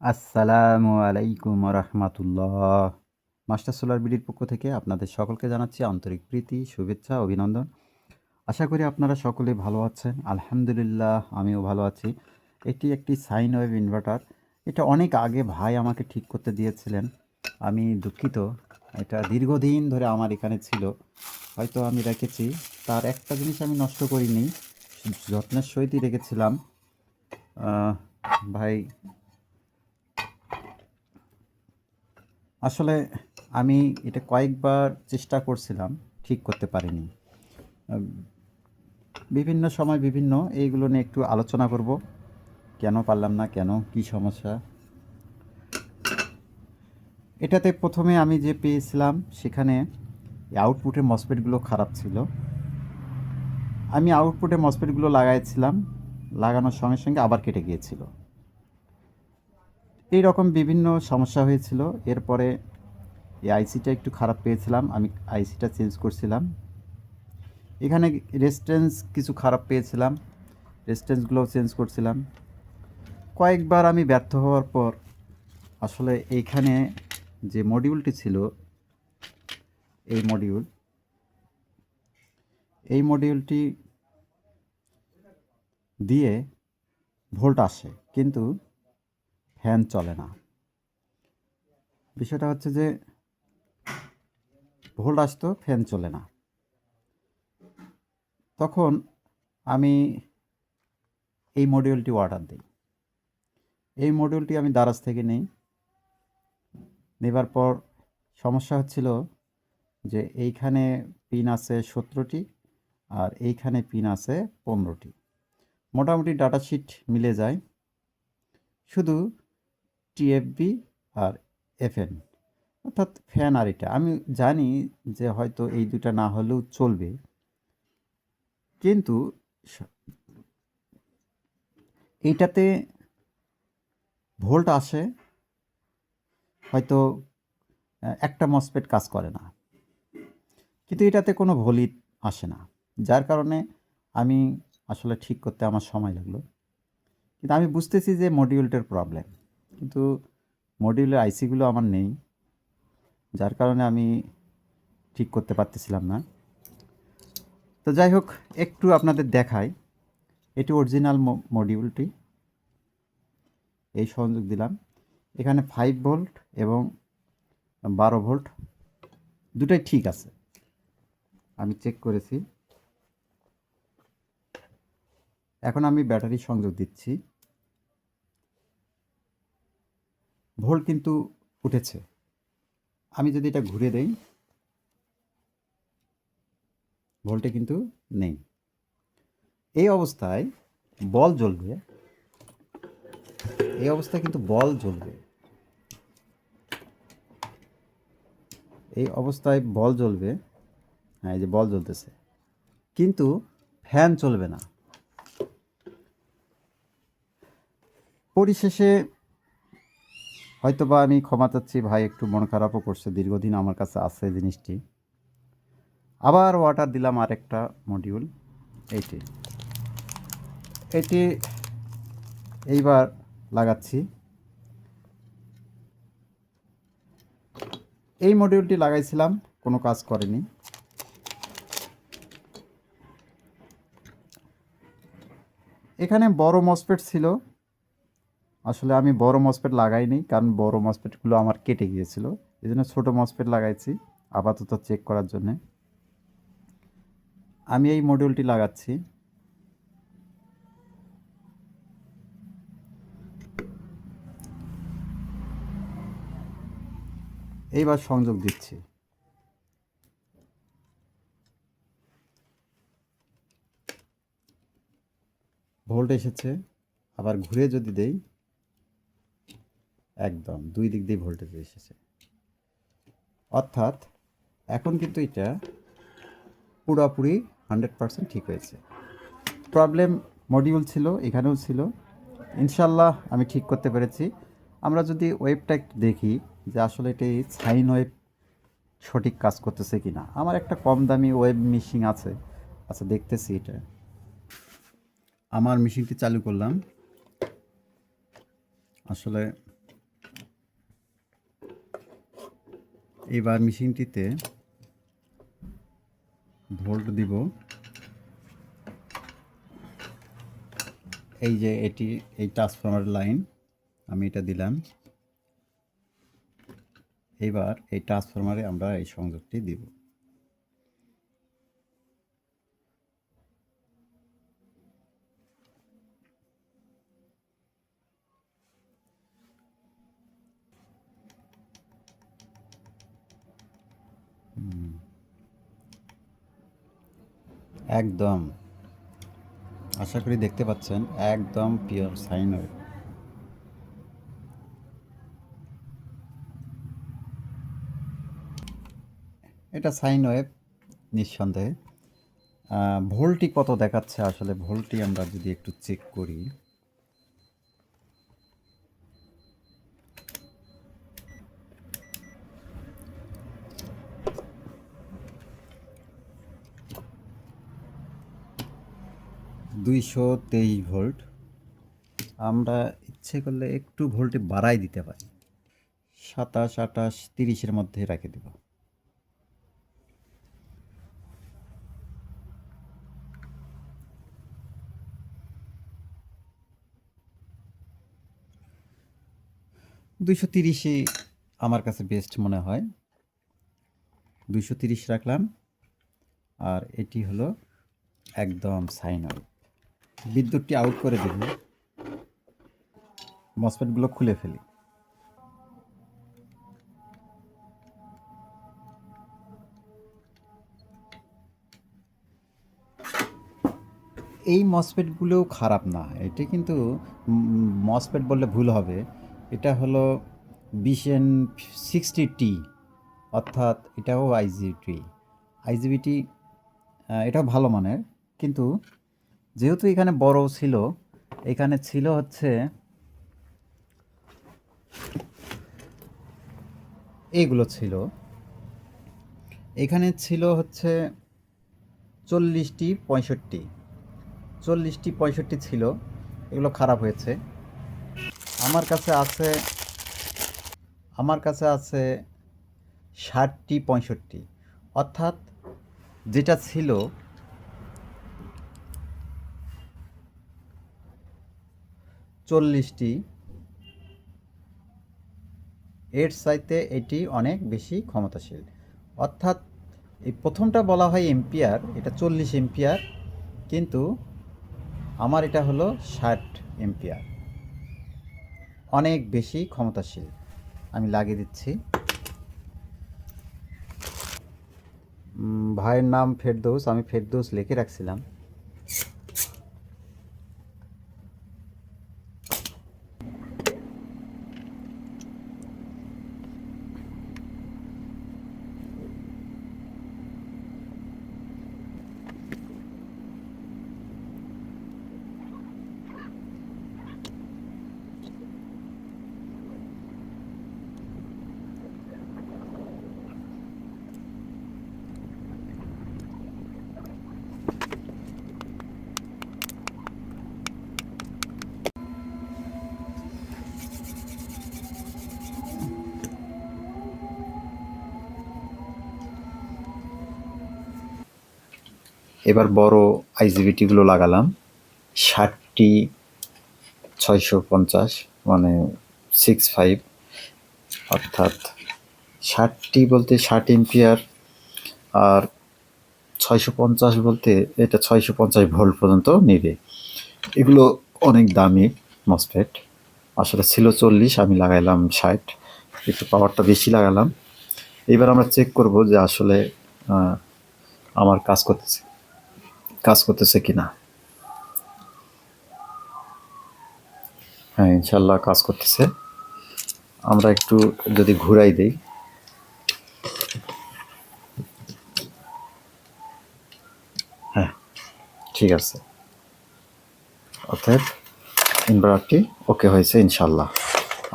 আসসালামু আলাইকুম রহমতুল্লাহ। Master solar বিডির পক্ষ থেকে আপনাদের সকলকে জানাচ্ছি আন্তরিক প্রীতি, শুভেচ্ছা, অভিনন্দন। আশা করি আপনারা সকলে ভালো আছেন। আলহামদুলিল্লাহ, আমিও ভালো আছি। এটি একটি সাইন ওয়েভ ইনভার্টার। এটা অনেক আগে ভাই আমাকে ঠিক করতে দিয়েছিলেন। আমি দুঃখিত, এটা দীর্ঘদিন ধরে আমার এখানে ছিল, হয়তো আমি রেখেছি। তার একটা জিনিস আমি নষ্ট করিনি, যত্নের সহিতই রেখেছিলাম। ভাই, আসলে আমি এটা কয়েকবার চেষ্টা করছিলাম, ঠিক করতে পারিনি। বিভিন্ন সময় বিভিন্ন এইগুলো নিয়ে একটু আলোচনা করব, কেন পারলাম না, কেন, কি সমস্যা। এটাতে প্রথমে আমি যে পেয়েছিলাম সেখানে আউটপুটের মসফেটগুলো খারাপ ছিল। আমি আউটপুটে মসফেটগুলো লাগাইছিলাম, লাগানোর সঙ্গে সঙ্গে আবার কেটে গিয়েছিল। এই রকম বিভিন্ন সমস্যা হয়েছিল। এরপরে এই আইসিটা একটু খারাপ পেয়েছিলাম, আমি আইসিটা চেঞ্জ করছিলাম। এখানে রেজিস্ট্যান্স কিছু খারাপ পেয়েছিলাম, রেজিস্ট্যান্সগুলোও চেঞ্জ করছিলাম। কয়েকবার আমি ব্যর্থ হওয়ার পর আসলে এইখানে যে মডিউলটি ছিল, এই মডিউলটি দিয়ে ভোল্ট আসে, কিন্তু ফ্যান চলে না। বিষয়টা হচ্ছে যে ভোল্ট আসতো, ফ্যান চলে না। তখন আমি এই মডিউলটি অর্ডার দিই। এই মডিউলটি আমি দারাজ থেকে নেই। নেবার পর সমস্যা হচ্ছিল যে এইখানে পিন আছে 17টি, আর এইখানে পিন আছে 15টি। মোটামুটি ডাটাশিট মিলে যায়, শুধু টিএফবি আর এফএন, অর্থাৎ ফ্যান। আর এটা আমি জানি যে হয়তো এই দুটা না হলেও চলবে, কিন্তু এইটাতে ভোল্ট আসে, হয়তো একটা মসফেট কাজ করে না, কিন্তু এটাতে কোনো ভোল্টই আসে না। যার কারণে আমি আসলে ঠিক করতে আমার সময় লাগলো। কিন্তু আমি বুঝতেছি যে মডিউলটার প্রবলেম, কিন্তু মডিউলের আইসিগুলো আমার নেই, যার কারণে আমি ঠিক করতে পারতেছিলাম না। তো যাই হোক, একটু আপনাদের দেখাই। এটি অরিজিনাল মডিউলটি, এই সংযোগ দিলাম। এখানে 5 ভোল্ট এবং 12 ভোল্ট দুটাই ঠিক আছে, আমি চেক করেছি। এখন আমি ব্যাটারি সংযোগ দিচ্ছি, ভোল্ট কিন্তু উঠেছে। আমি যদি এটা ঘুরে দেই, ভোল্টে কিন্তু নেই। এই অবস্থায় বল জ্বলবে, এই অবস্থায় কিন্তু বল জ্বলবে, এই অবস্থায় বল জ্বলবে। হ্যাঁ, এই যে বল জ্বলতেছে, কিন্তু ফ্যান চলবে না। পরিশেষে হয়তোবা আমি ক্ষমা চাচ্ছি, ভাই একটু মন খারাপও করছে, দীর্ঘদিন আমার কাছে আছে জিনিসটি। আবার অর্ডার দিলাম আরেকটা মডিউল, এইটি এটি এইবার লাগাচ্ছি। এই মডিউলটি লাগাইছিলাম, কোনো কাজ করেনি। এখানে বড় মসফেট ছিল, আসলে আমি বড় মসফেট লাগাইনি, কারণ বড় মসফেটগুলো আমার কেটে গিয়েছিল। এই জন্য ছোটো মসফেট লাগাইছি আপাতত চেক করার জন্যে। আমি এই মডিউলটি লাগাচ্ছি। এইবার সংযোগ দিচ্ছি। ভোল্ট এসেছে। আবার ঘুরে যদি দেই, একদম দুই দিক দিয়ে ভোল্টেজ এসেছে। অর্থাৎ এখন কিন্তু এটা পুরোপুরি 100% ঠিক হয়েছে। প্রবলেম মডিউল ছিল, এখানেও ছিল। ইনশাল্লাহ আমি ঠিক করতে পেরেছি। আমরা যদি ওয়েবটা একটু দেখি যে আসলে এটি সাইন ওয়েব সঠিক কাজ করতেছে কি না। আমার একটা কম দামি ওয়েব মেশিন আছে, আচ্ছা দেখতেছি। এটা আমার মেশিনটি চালু করলাম, আসলে এবার মেশিনটিতে ভোল্ট দিব। এই যে এই ট্রান্সফরমার লাইন আমি এটা দিলাম। এবার এই ট্রান্সফরমারে আমরা এই সংযোগটি দিব। একদম, আশা করি দেখতে পাচ্ছেন, একদম পিওর সাইন ওয়েভ। এটা সাইন ওয়েভ নিঃসন্দেহে। ভোল্টটি কত দেখাচ্ছে আসলে, ভোল্টটি আমরা যদি একটু চেক করি। ভোল্ট। আমরা ইচ্ছে করলে একটু ভোল্টে বাড়াই দিতে পারি, 27, 28, 30-এর মধ্যে রেখে দেব। দুইশো 30ই আমার কাছে বেস্ট মনে হয়। 230 রাখলাম। আর এটি হলো একদম সাইন ওয়েভ। বিদ্যুৎটি আউট করে দেব, মসফেটগুলো খুলে ফেলি। এই মসফেটগুলোও খারাপ না, এটি কিন্তু মসফেট বললে ভুল হবে। এটা হলো 20N60T, অর্থাৎ এটাও আইজিবিটি। এটাও ভালো মানের, কিন্তু যেহেতু এখানে বড় ছিল, এখানে ছিল হচ্ছে এইগুলো ছিল, এখানে ছিল হচ্ছে 40টি 65 ছিল। এগুলো খারাপ হয়েছে। আমার কাছে আছে 60টি 65, অর্থাৎ যেটা ছিল 40টি, এর চাইতে এটি অনেক বেশি ক্ষমতাশীল। অর্থাৎ এই প্রথমটা বলা হয় এম্পিয়ার, এটা 40 এম্পিয়ার, কিন্তু আমার এটা হলো 60 এম্পিয়ার, অনেক বেশি ক্ষমতাশীল। আমি লাগিয়ে দিচ্ছি। ভাইয়ের নাম ফেরদৌস, আমি ফেরদৌস লিখে রাখছিলাম। এবার বড় আইজিবিটিগুলো লাগালাম, 60টি 650, মানে 65, অর্থাৎ 60টি বলতে 60 এম্পিয়ার, আর 650 বলতে এটা 650 ভোল্ট পর্যন্ত নেবে। এগুলো অনেক দামি মসফেট। আসলে ছিল 40, আমি লাগাইলাম 60, একটু পাওয়ারটা বেশি লাগালাম। এবার আমরা চেক করব যে আসলে আমার কাজ করতেছে কিনা। হ্যাঁ, ইনশাল্লাহ কাজ করতেছে। আমরা একটু যদি ঘুরাই দেই, হ্যাঁ ঠিক আছে, অর্থাৎ ইনভার্টারটি ওকে হয়েছে ইনশাল্লাহ।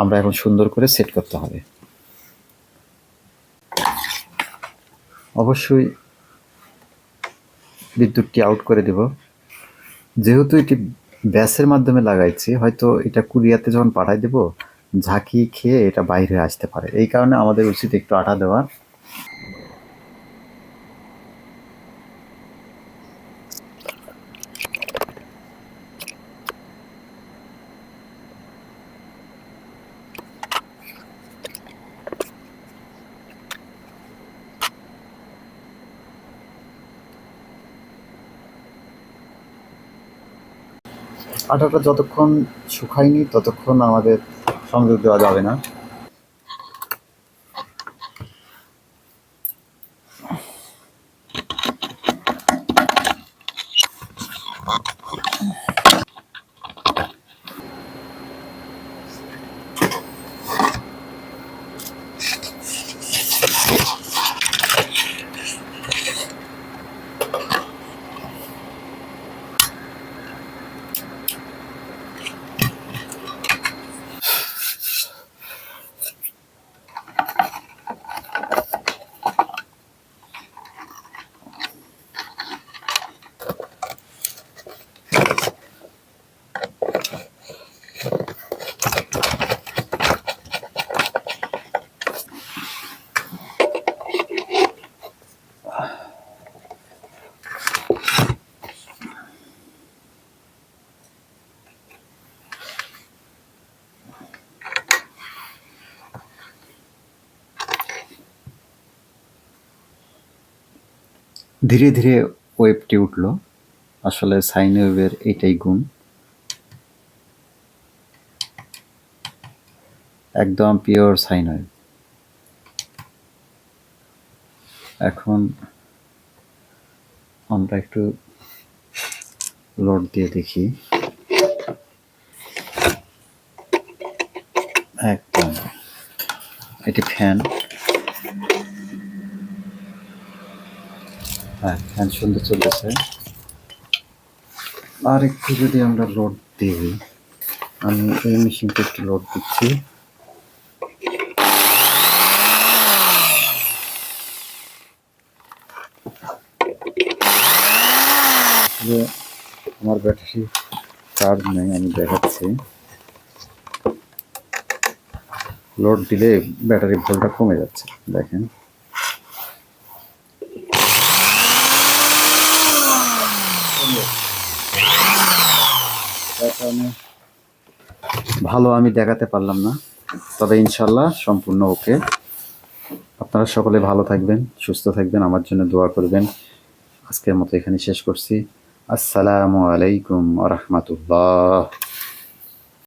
আমরা এখন সুন্দর করে সেট করতে হবে। অবশ্যই বিদ্যুৎটি আউট করে দেব। যেহেতু এটি ব্যাসের মাধ্যমে লাগাইছি, হয়তো এটা কুরিয়াতে যখন পাঠাই দেব, ঝাঁকি খেয়ে এটা বাইরে আসতে পারে। এই কারণে আমাদের উচিত একটু আটা দেওয়া। আটাটা যতক্ষণ শুকায়নি ততক্ষণ আমাদের সংযোগ দেওয়া যাবে না। ধীরে ধীরে ওয়েভটি উঠল। আসলে সাইন ওয়েভের এইটাই গুণ, একদম পিওর সাইন ওয়েভ। এখন আমরা একটু লোড দিয়ে দেখি। একদম এটি ফ্যান, হ্যাঁ ফ্যান সুন্দর চলতেছে। আর একটু যদি আমরা লোড দিই, আমি এই মেশিনটা একটু লোড দিচ্ছি। আমার ব্যাটারি চার্জ নেই, আমি দেখাচ্ছি। লোড দিলে ব্যাটারি ভোল্টটা কমে যাচ্ছে, দেখেন। ভালো আমি দেখাতে পারলাম না, তবে ইনশাল্লাহ সম্পূর্ণ ওকে। আপনারা সকলে ভালো থাকবেন, সুস্থ থাকবেন, আমার জন্য দোয়া করবেন। আজকের মতো এখানে শেষ করছি। আসসালামু আলাইকুম ওয়া রাহমাতুল্লাহ।